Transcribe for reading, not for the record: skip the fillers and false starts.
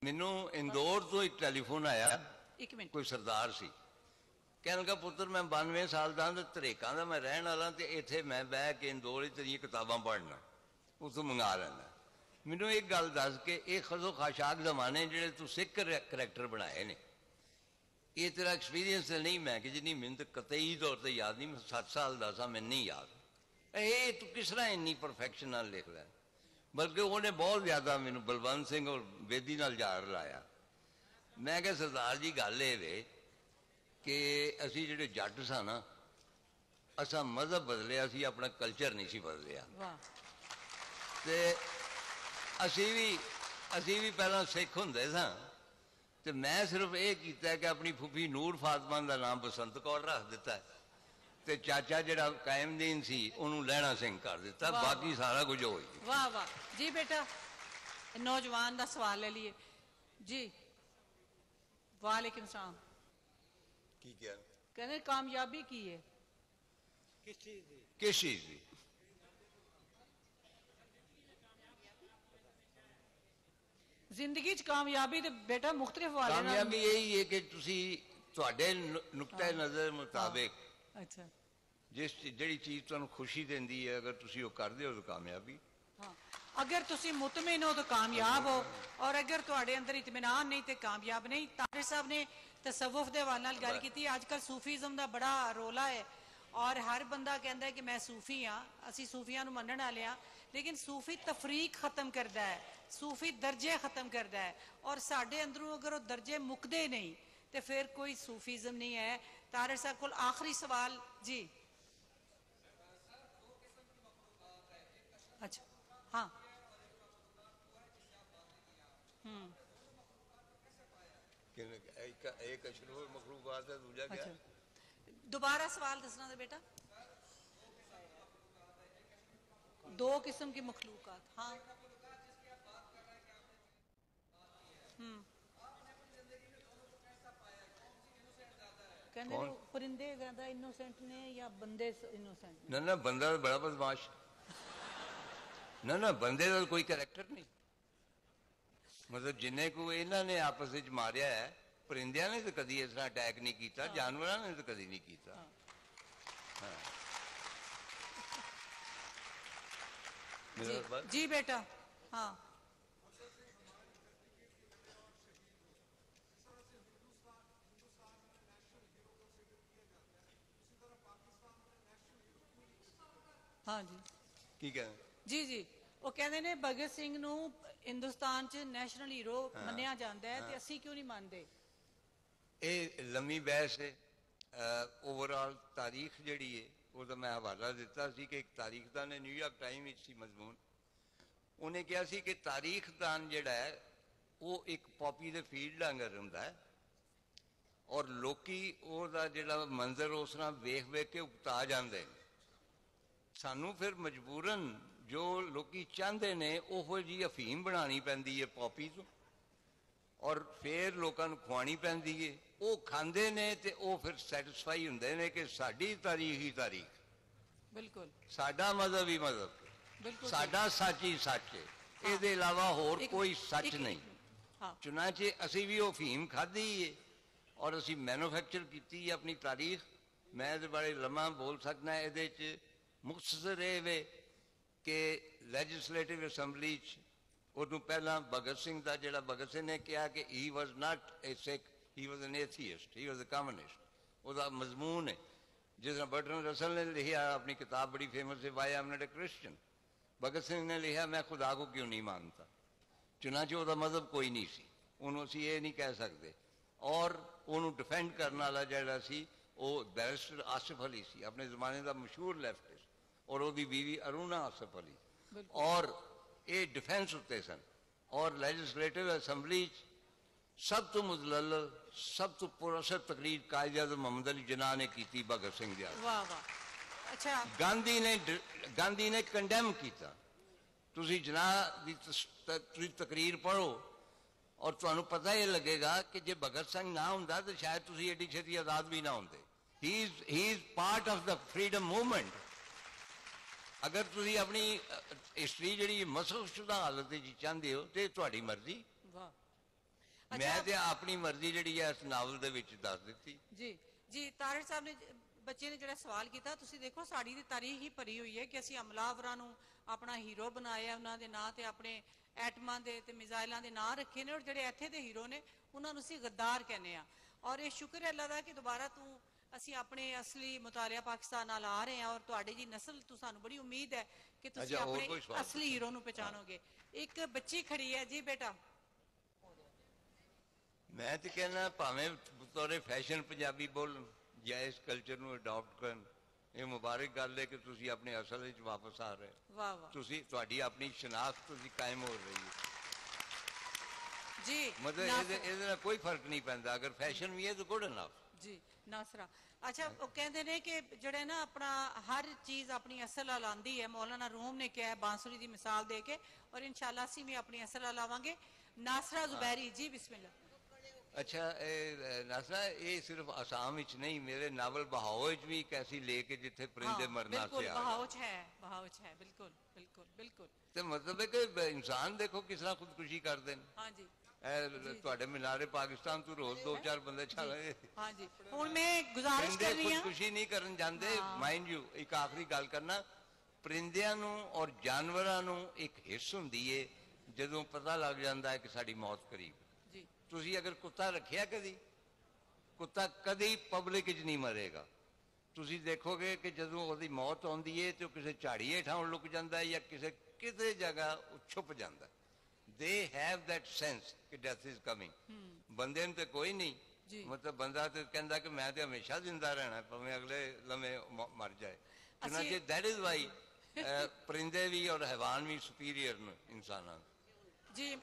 मैनू इंदौर तो एक टैलीफोन आया, एक मिनट कोई सरदार सी, कहन लगा पुत्र मैं 92 साल का धरेका का मैं रहने वाला, तो इतने मैं बह के इंदौर तेरिया किताबां पढ़ना, उतों मंगा लेना। मैनू एक गल दस के ये खसो खाशाक जमाने जोड़े तू सिख करैक्टर बनाए ने, ये तेरा एक्सपीरियंस नहीं, मैं कि जिन्नी मैंने तो कतई तौर पर याद नहीं, मैं 7 साल का सा, मैं नहीं याद ये तू किस तरह इन्नी परफेक्शन नाल लिख रहा। बल्कि उन्हें बहुत ज्यादा मैनू बलवंत सिंह और बेदी नाल जार लाया। मैं क्या सरदार जी गल ये वे कि असी जिहड़े जट सा ना, असा मजहब बदलिया सी, अपना कल्चर नहीं सी बदलिया। ते असी भी पहला सिख हुंदे सां, ते मैं सिर्फ ये किया कि अपनी फुफी नूर फातमा का नाम बसंत कौर रख दिता, ते चाचा जिहड़ा कायमदीन सी उन्होंने लहणा सिंह कर दिता, बाकी सारा कुछ हो गया। वाह वाह जी बेटा, नौजवान का सवाल ले लिए जी। वालेकुम सलाम। की क्या कहने कामयाबी की है? किस चीज की? जिंदगी च कामयाबी तो बेटा मुख्तलिफ वाले कामयाबी यही है कि तुसी तुहाडे नुक्ते नजर मुताबिक अच्छा जिस जिहड़ी चीज तुहानू खुशी देंदी है, अगर तुसी वो करदे हो तो कामयाबी। हाँ, अगर तुसी मुतमिन हो तो कामयाब हो, और अगर तुहाडे अंदर इत्मीनान नहीं तो कामयाब नहीं। तारिर साहब ने तसव्वुफ दे हवाले नाल गल कीती। अजकल सूफीज़म का बड़ा रोला है और हर बंदा कहता है कि मैं सूफी हाँ, असी सूफियां नू मनण वाले हाँ, लेकिन सूफी तफरीक खत्म करता है, सूफी दर्जे खत्म करता है, और साडे अंदरों अगर वो दर्जे मुकदे नहीं तो फिर कोई सूफीज़म नहीं है। तारिर साहब को आखिरी सवाल जी। अच्छा हाँ एक अशरफुल मखलूकात है, दूजा क्या? अच्छा दोबारा सवाल दसना था बेटा। 2 किस्म की मखलूकात। हाँ कहने वो परिंदे ज्यादा इनोसेंट ने या बंदे इनोसेंट? ना ना बंदा तो बड़ा बदमाश, ना ना बंदे का कोई करैक्टर नहीं। मतलब जिन्हें को इन्होंने आपस में मारिया है, परिंदिया ने तो कभी इस तरह अटैक नहीं किया, जानवरों ने तो कभी नहीं किया। जी बेटा हाँ हाँ जी की कहना जी जी वो कहते ने भगत सिंह नू हिंदुस्तान च नैशनल हीरो मन्निया जाता है, ते असी क्यों नहीं मानते? ये लंबी बहस है। ओवरऑल तारीख जिहड़ी है उसका मैं हवाला दिता सी कि एक तारीखदान ने न्यूयॉर्क टाइम सी मजमून, उन्हें कहा सी कि तारीखदान जिहड़ा है वो एक पॉपी दे फील्ड आंगर हुंदा है, और लोकी ओहदा जिहड़ा मंजर उस तरह वेख वेख के उकता जाते हैं। सानू फिर मजबूरन जो लोकी चाहते ने ओहो जी अफीम बनानी पैंदी है पॉपी तो, और फिर लोगों को खुआनी पैंदी है, वो खांदे ने ते वो फिर सैटिस्फाई हुंदे ने कि साडी तारीख ही तारीख, बिल्कुल साडा मजहब ही मजहब, बिल्कुल साडा सच ही सच है, इसके अलावा होर कोई सच नहीं। चुनाचे असी भी वो अफीम खाधी है और असी मैन्युफैक्चर की अपनी तारीख। मैं तो बड़े लम्मा बोल सकना ये मुख्तसर ये वे कि लैजिस्लेटिव असैंबली उदू पहला भगत सिंह का जोड़ा भगत सिंह ने कहा कि he was not a Sikh, he was an atheist, he was a communist, उसका मजमून है। जिस तरह बर्टन रसल ने लिखा अपनी किताब बड़ी फेमस है, why I am not a Christian, Bhagat Singh ने लिखा मैं खुदा को क्यों नहीं मानता। चुनाचे उसका मजहब कोई नहीं सी, उन्होंने असी ये नहीं कह सकते। और उन्होंने डिफेंड करने वाला जोड़ा सी वो बैरिस्टर आसिफ अली सी, अपने जमाने का मशहूर लेफ्टिस्ट, और वो बीवी अरुणा आसिफ अली, और ये डिफेंस उत्ते सन। और लैजिस्लेटिव असैंबली सब तो मुदलल सब तो पुरअसर तकरीर कायद-ए-आज़म मोहम्मद अली जिन्ना ने की भगत सिंह दे। वाह वाह अच्छा गांधी ने कंडेम किया। तुसी जिन्ना दी तकरीर पढ़ो और तुहानू पता ही लगेगा कि जे भगत सिंह ना हुंदा तो शायद तुसी एडी छेती आजाद भी ना होंदे। He is part of the freedom movement. अगर तुसी अपनी हिस्टरी जी मसरूफशुदा हालत चाहते हो तो तुहाडी मर्जी। ਮੈਂ ਤੇ ਆਪਣੀ ਮਰਜ਼ੀ ਜਿਹੜੀ ਹੈ ਇਸ ਨਾਵਲ ਦੇ ਵਿੱਚ ਦੱਸ ਦਿੱਤੀ ਜੀ ਜੀ ਤਾਰਿਰ ਸਾਹਿਬ ਨੇ ਬੱਚੇ ਨੇ ਜਿਹੜਾ ਸਵਾਲ ਕੀਤਾ ਤੁਸੀਂ ਦੇਖੋ ਸਾਡੀ ਦੀ ਤਾਰੀਖ ਹੀ ਭਰੀ ਹੋਈ ਹੈ ਕਿ ਅਸੀਂ ਹਮਲਾਵਰਾਂ ਨੂੰ ਆਪਣਾ ਹੀਰੋ ਬਣਾਇਆ ਉਹਨਾਂ ਦੇ ਨਾਂ ਤੇ ਆਪਣੇ ਐਟਮਾਂ ਦੇ ਤੇ ਮਿਜ਼ਾਈਲਾਂ ਦੇ ਨਾਂ ਰੱਖੇ ਨੇ ਔਰ ਜਿਹੜੇ ਇੱਥੇ ਦੇ ਹੀਰੋ ਨੇ ਉਹਨਾਂ ਨੂੰ ਅਸੀਂ ਗੱਦਾਰ ਕਹਿੰਦੇ ਆ ਔਰ ਇਹ ਸ਼ੁਕਰ ਹੈ ਅੱਲਾ ਦਾ ਕਿ ਦੁਬਾਰਾ ਤੂੰ ਅਸੀਂ ਆਪਣੇ ਅਸਲੀ ਮੁਤਾਲਿਆ ਪਾਕਿਸਤਾਨ ਨਾਲ ਆ ਰਹੇ ਹਾਂ ਔਰ ਤੁਹਾਡੀ ਜੀ ਨਸਲ ਤੋਂ ਸਾਨੂੰ ਬੜੀ ਉਮੀਦ ਹੈ ਕਿ ਤੁਸੀਂ ਆਪਣੇ ਅਸਲੀ ਹੀਰੋ ਨੂੰ ਪਛਾਣੋਗੇ ਇੱਕ ਬੱਚੀ ਖੜੀ ਹੈ ਜੀ ਬੇਟਾ ਮੈਂ ਤੇ ਕਹਿੰਦਾ ਭਾਵੇਂ ਬਤੌਰੇ ਫੈਸ਼ਨ ਪੰਜਾਬੀ ਬੋਲਣ ਜਾਂ ਇਸ ਕਲਚਰ ਨੂੰ ਅਡਾਪਟ ਕਰਨ ਇਹ ਮੁਬਾਰਕ ਗੱਲ ਹੈ ਕਿ ਤੁਸੀਂ ਆਪਣੇ ਅਸਲ ਵਿੱਚ ਵਾਪਸ ਆ ਰਹੇ ਵਾਹ ਵਾਹ ਤੁਸੀਂ ਤੁਹਾਡੀ ਆਪਣੀ ਸ਼ਨਾਖਤ ਤੁਸੀਂ ਕਾਇਮ ਹੋ ਰਹੀ ਹੈ ਜੀ ਮਤਲਬ ਇਹਦੇ ਨਾਲ ਕੋਈ ਫਰਕ ਨਹੀਂ ਪੈਂਦਾ ਅਗਰ ਫੈਸ਼ਨ ਵੀ ਹੈ ਤਾਂ ਗੁੱਡ ਇਨਫ ਜੀ ਨਾਸਰਾ ਅੱਛਾ ਉਹ ਕਹਿੰਦੇ ਨੇ ਕਿ ਜਿਹੜੇ ਨਾ ਆਪਣਾ ਹਰ ਚੀਜ਼ ਆਪਣੀ ਅਸਲ ਨਾਲ ਆਉਂਦੀ ਹੈ ਮੌਲਾਨਾ ਰੂਮ ਨੇ ਕਿਹਾ ਬਾਂਸੁਰੀ ਦੀ ਮਿਸਾਲ ਦੇ ਕੇ ਔਰ ਇਨਸ਼ਾਅੱਲਾ ਅਸੀਂ ਵੀ ਆਪਣੀ ਅਸਲ ਨਾਲ ਲਾਵਾਂਗੇ ਨਾਸਰਾ ਜ਼ੁਬੈਰੀ ਜੀ ਬਿਸਮਿल्लाह अच्छा नासरा ये सिर्फ आसाम विच नहीं मेरे नावल बहाओ विच भी एक ऐसी लेक है जिथे परिंदे मरना से बहाओ है बिल्कुल बिल्कुल बिल्कुल ते मतलब है कि इंसान देखो किस तरह खुदकुशी करते हैं हाँ जी ਤੁਹਾਡੇ ਮਿਨਾਰੇ ਪਾਕਿਸਤਾਨ ਤੋਂ ਰੋਜ਼ 2-4 ਬੰਦੇ ਛਾਲੇ ਹਾਂ ਜੀ ਹੁਣ ਮੈਂ ਗੁਜ਼ਾਰਿਸ਼ ਕਰ ਰਹੀ ਹਾਂ ਖੁਦਕੁਸ਼ੀ ਨਹੀਂ ਕਰਨ ਜਾਂਦੇ ਮਾਈਂਡ ਯੂ ਇੱਕ ਆਖਰੀ ਗੱਲ ਕਰਨਾ ਪਰਿੰਦਿਆਂ ਨੂੰ ਔਰ ਜਾਨਵਰਾਂ ਨੂੰ ਇੱਕ ਹਿੱਸ ਹੁੰਦੀ ਏ ਜਦੋਂ ਪਤਾ ਲੱਗ ਜਾਂਦਾ ਹੈ ਕਿ ਸਾਡੀ ਮੌਤ ਕਰੀਬ ਜੀ ਤੁਸੀਂ ਅਗਰ ਕੁੱਤਾ ਰੱਖਿਆ ਕਦੀ ਕੁੱਤਾ ਕਦੀ ਪਬਲਿਕ 'ਚ ਨਹੀਂ ਮਰੇਗਾ ਤੁਸੀਂ ਦੇਖੋਗੇ ਕਿ ਜਦੋਂ ਉਹਦੀ ਮੌਤ ਆਉਂਦੀ ਏ ਤੇ ਉਹ ਕਿਸੇ ਝਾੜੀ ਹੇਠਾਂ ਲੁਕ ਜਾਂਦਾ ਜਾਂ ਕਿਸੇ ਜਗ੍ਹਾ ਉਹ ਛੁਪ ਜਾਂਦਾ they have that sense ਕਿ death is coming ਬੰਦੇ ਨੂੰ ਤੇ ਕੋਈ ਨਹੀਂ ਮਤਲਬ ਬੰਦਾ ਤੇ ਕਹਿੰਦਾ ਕਿ ਮੈਂ ਤੇ ਹਮੇਸ਼ਾ ਜ਼ਿੰਦਾ ਰਹਿਣਾ ਭਾਵੇਂ ਅਗਲੇ ਲਮੇ ਮਰ ਜਾਏ ਚੁਨਾਂਚੇ that is why ਪਰਿੰਦੇ ਵੀ ਔਰ ਹੈਵਾਨ ਵੀ ਸੁਪੀਰੀਅਰ ਨੇ ਇਨਸਾਨਾਂ ਜੀ